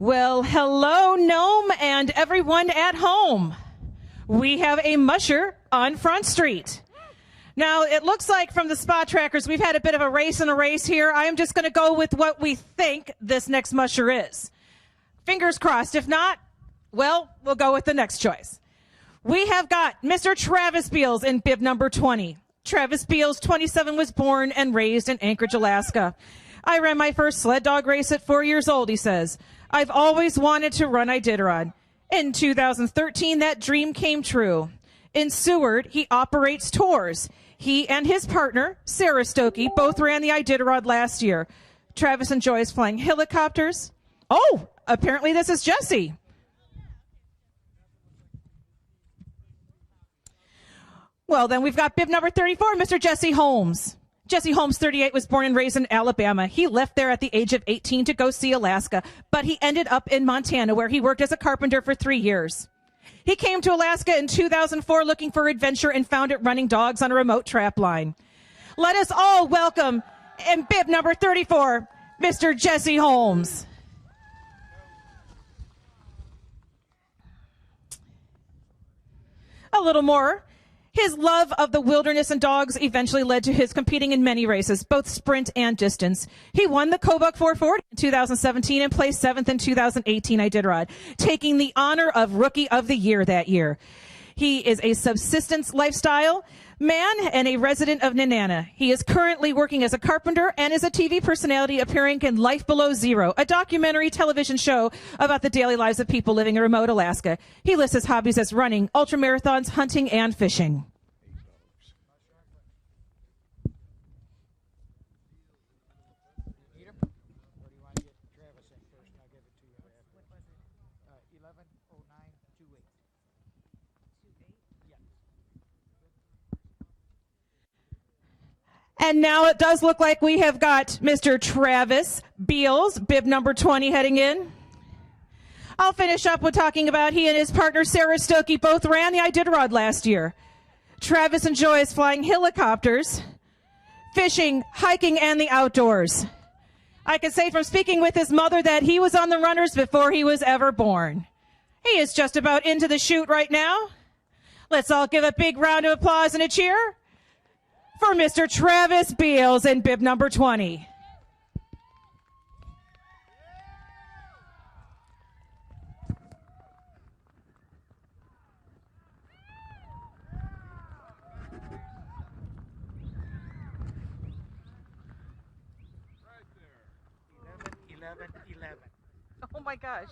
Well, hello, Nome, and everyone at home. We have a musher on Front Street. Now, it looks like from the spot trackers, we've had a bit of a race and a race here. I am just going to go with what we think this next musher is. Fingers crossed. If not, well, we'll go with the next choice. We have got Mr. Travis Beals in bib number 20. Travis Beals, 27, was born and raised in Anchorage, Alaska. I ran my first sled dog race at 4 years old, he says. I've always wanted to run Iditarod. In 2013, that dream came true. In Seward, he operates tours. He and his partner, Sarah Stokey, both ran the Iditarod last year. Travis enjoys flying helicopters. Oh, apparently this is Jessie. Well, then we've got bib number 34, Mr. Jesse Holmes. Jesse Holmes, 38, was born and raised in Alabama. He left there at the age of 18 to go see Alaska, but he ended up in Montana, where he worked as a carpenter for 3 years. He came to Alaska in 2004 looking for adventure and found it running dogs on a remote trap line. Let us all welcome, in bib number 34, Mr. Jesse Holmes. A little more. His love of the wilderness and dogs eventually led to his competing in many races, both sprint and distance. He won the Kobuk 440 in 2017 and placed 7th in 2018 Iditarod, taking the honor of Rookie of the Year that year. He is a subsistence lifestyle man and a resident of Nenana. He is currently working as a carpenter and is a TV personality appearing in Life Below Zero, a documentary television show about the daily lives of people living in remote Alaska. He lists his hobbies as running, ultramarathons, hunting, and fishing. And now it does look like we have got Mr. Travis Beals, bib number 20, heading in. I'll finish up with talking about he and his partner, Sarah Stokey, both ran the Iditarod last year. Travis enjoys flying helicopters, fishing, hiking, and the outdoors. I can say from speaking with his mother that he was on the runners before he was ever born. He is just about into the chute right now. Let's all give a big round of applause and a cheer for Mr. Travis Beals in bib number 20. Right there. 11. Oh my gosh.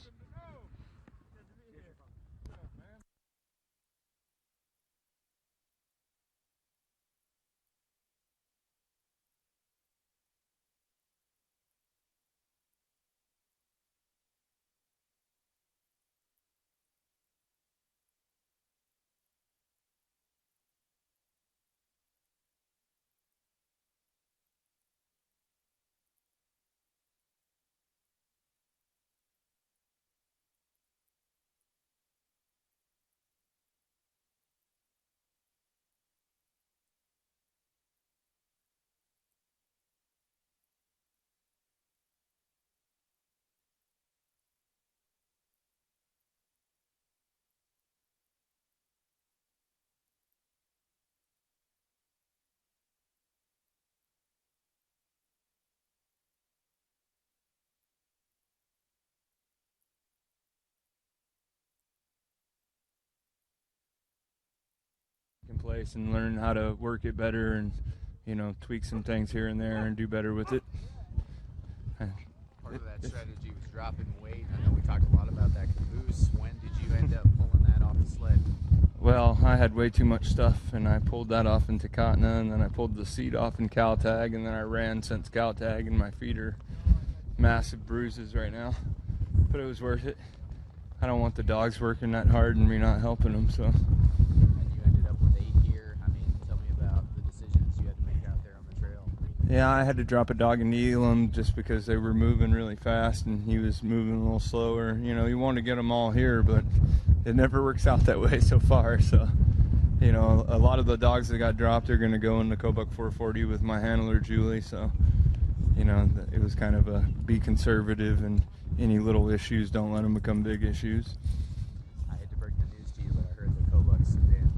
In place and learn how to work it better and, you know, tweak some things here and there and do better with it. Part of that strategy was dropping weight. I know we talked a lot about that caboose. When did you end up pulling that off the sled? Well, I had way too much stuff, and I pulled that off into Katna, and then I pulled the seat off in Caltag, and then I ran since Caltag, and my feet are massive bruises right now. But it was worth it. I don't want the dogs working that hard and me not helping them, so. Yeah, I had to drop a dog and kneel him just because they were moving really fast and he was moving a little slower. You know, you want to get them all here, but it never works out that way so far. So, you know, a lot of the dogs that got dropped are going to go in the Kobuk 440 with my handler, Julie. So, it was kind of a be conservative, and any little issues, don't let them become big issues. I hate to break the news to you, but I heard the Kobuk's have been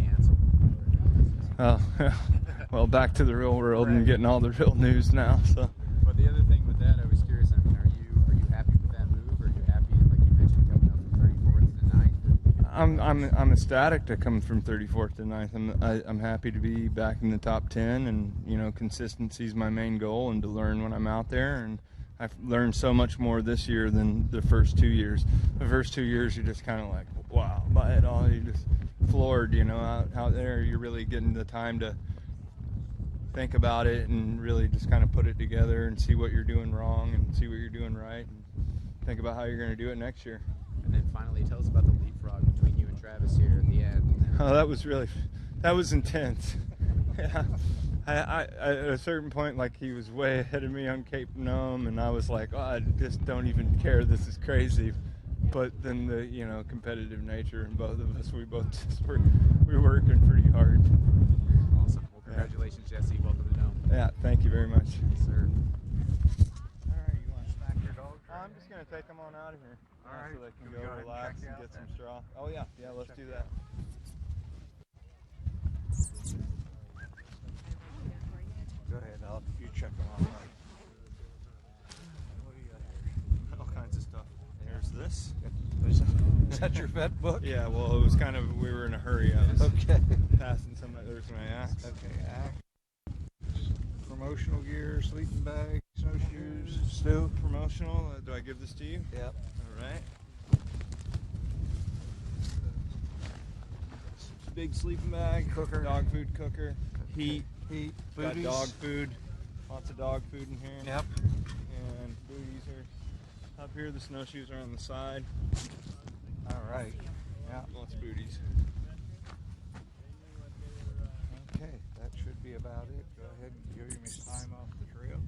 canceled. Oh, well, back to the real world and getting all the real news now. So. But the other thing with that, I was curious. I mean, are you happy with that move? Are you happy, like you mentioned, coming up from 34th to 9th? I'm ecstatic to come from 34th to 9th. I'm happy to be back in the top 10, and consistency is my main goal, and to learn when I'm out there. And I've learned so much more this year than the first 2 years. The first 2 years, you're just kind of like, wow, by it all. You just floored, out there. You're really getting the time to think about it and really just kind of put it together and see what you're doing wrong and see what you're doing right, and think about how you're going to do it next year. And then finally, tell us about the leapfrog between you and Travis here at the end. Oh, that was intense. Yeah. I at a certain point, like, he was way ahead of me on Cape Nome, and I was like, oh, I just don't even care. This is crazy. But then the competitive nature in both of us, we were working pretty hard. Awesome. Well, congratulations, Jesse. Welcome to Nome. Yeah, thank you very much. Yes, sir. All right, you want to smack your dog? I'm just gonna take them on out of here. All right. So they can Can we go go ahead and relax check and you get out some then? straw. Oh yeah, let's do that. Go ahead, you check them out. What do you got here? All kinds of stuff. There's this. Is that your vet book? Yeah, well, it was kind of, we were in a hurry. I was Okay. passing some. There's my axe. Okay, axe. Promotional gear, sleeping bag, snowshoes, Stu. Promotional. Do I give this to you? Yep. All right. Big sleeping bag. Cooker. Dog food cooker. Heat. Got Booties. dog food. Lots of dog food in here. Yep. And booties are up here. The snowshoes are on the side. All right. Yeah. Lots of booties. Okay, that should be about it. Go ahead and give him his time off the trail.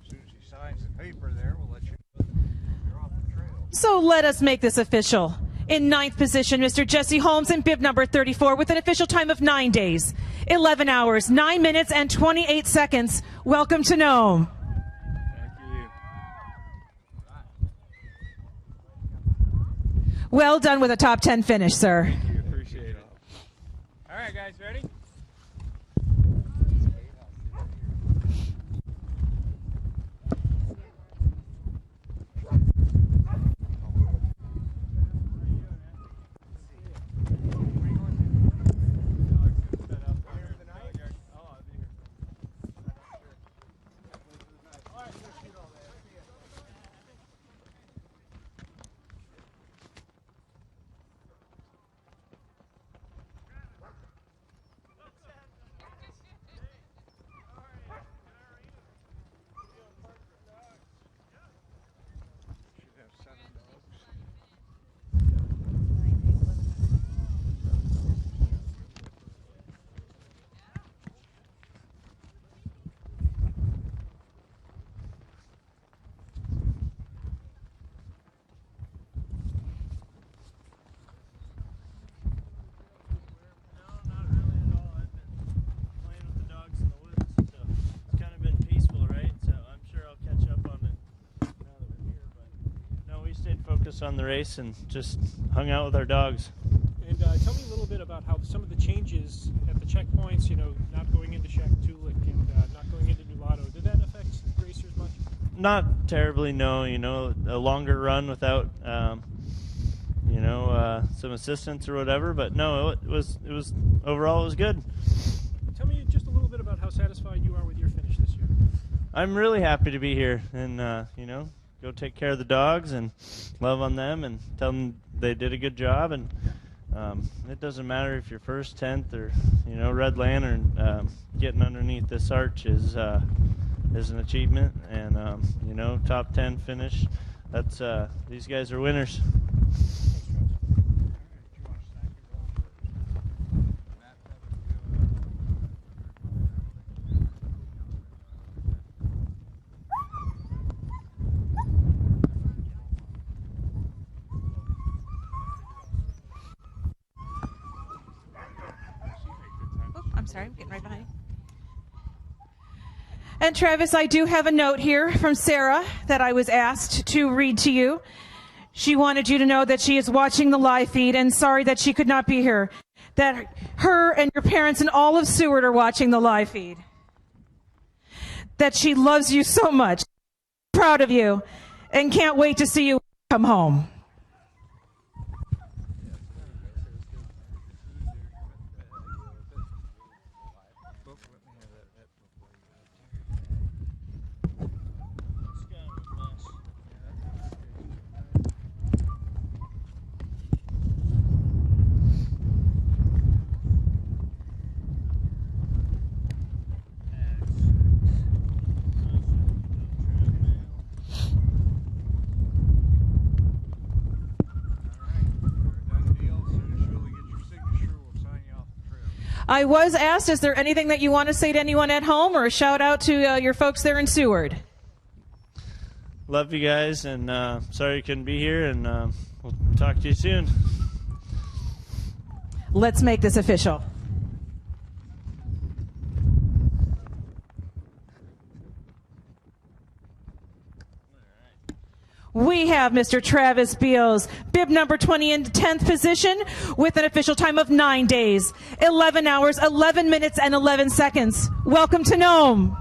As soon as he signs the paper there, we'll let you know you're off the trail. So let us make this official. In ninth position, Mr. Jesse Holmes in bib number 34 with an official time of 9 days, 11 hours, 9 minutes, and 28 seconds. Welcome to Nome. Thank you. Well done with a top 10 finish, sir. Thank you. Appreciate it. All right, guys, ready? Should have 7 dogs. No, not really at all. I've been playing with the dogs in the woods, so it's kind of been peaceful, right? So I'm sure I'll catch up on it now that we're here. But no, we stayed focused on the race and just hung out with our dogs. And tell me a little bit about how some of the changes at the checkpoints, not going into Shackatulik and not going into Mulatto, did that affect racers much? Not terribly, no. A longer run without, some assistance or whatever. But no, it was overall it was good. Tell me just a little bit about how satisfied you are with your finish this year. I'm really happy to be here and go take care of the dogs and love on them and tell them they did a good job. And it doesn't matter if you're first, 10th, or Red Lantern. Getting underneath this arch is an achievement, and top 10 finish. That's these guys are winners. Oh, I'm sorry, I'm getting right behind you. And Travis, I do have a note here from Sarah that I was asked to read to you. She wanted you to know that she is watching the live feed and sorry that she could not be here. That her and your parents and all of Seward are watching the live feed. That she loves you so much, proud of you, and can't wait to see you come home. I was asked, is there anything that you want to say to anyone at home or a shout out to your folks there in Seward? Love you guys, and sorry you couldn't be here, and we'll talk to you soon. Let's make this official. We have Mr. Travis Beals, bib number 20 in 10th position with an official time of 9 days, 11 hours, 11 minutes, and 11 seconds. Welcome to Nome.